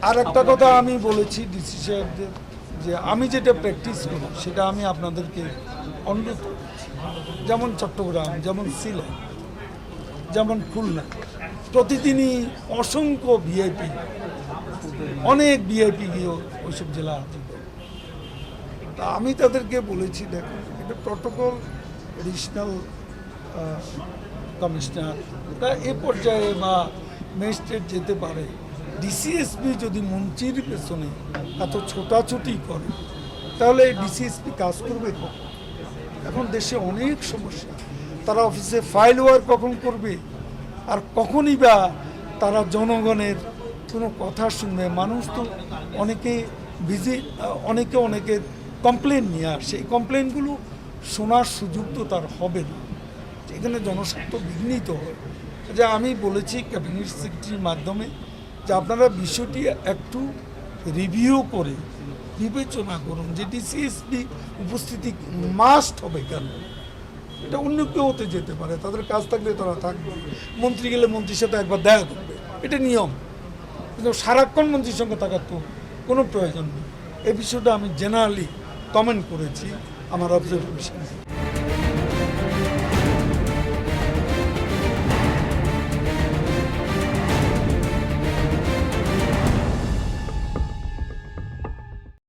আর একটা কথা আমি বলেছি ডিসি সাহেবদের যে আমি যেটা প্র্যাকটিস করি সেটা আমি আপনাদেরকে অনুরোধ করছি। যেমন চট্টগ্রাম, যেমন সিলেট, যেমন খুলনা, প্রতিদিনই অসংখ্য ভিআইপি, অনেক ভিআইপি গিয়ে ওইসব জেলা হাজির করে। তা আমি তাদেরকে বলেছি, দেখুন এটা প্রটোকল, এডিশনাল কমিশনার তা এ পর্যায়ে বা ম্যাজিস্ট্রেট যেতে পারে। ডিসিএসপি যদি মন্ত্রীর পেছনে এত ছোটাছুটি করে তাহলে ডিসিএসপি কাজ করবে কখন? এখন দেশে অনেক সমস্যা, তারা অফিসে ফাইল ওয়ার্ক কখন করবে আর কখনই বা তারা জনগণের কোনো কথা শুনবে? মানুষ তো অনেকে অনেকের কমপ্লেন নিয়ে আসে, এই কমপ্লেনগুলো শোনার সুযোগ তো তার হবে না। এখানে জনস্বার্থ বিঘ্নিত হয়। যে আমি বলেছি ক্যাবিনেট সেক্রেটারির মাধ্যমে যে আপনারা বিষয়টি একটু রিভিউ করে বিবেচনা করুন যে ডিসিএসপি উপস্থিতি মাস্ট হবে কেন? এটা অন্য কেউ হতে যেতে পারে, তাদের কাজ থাকলে তারা থাকবে, মন্ত্রী গেলে মন্ত্রীর সাথে একবার দেখা করবে, এটা নিয়ম। কিন্তু সারাক্ষণ মন্ত্রীর সঙ্গে থাকার তো কোনো প্রয়োজন নেই। এই বিষয়টা আমি জেনারেলি কমেন্ট করেছি আমার অবজারভেশন।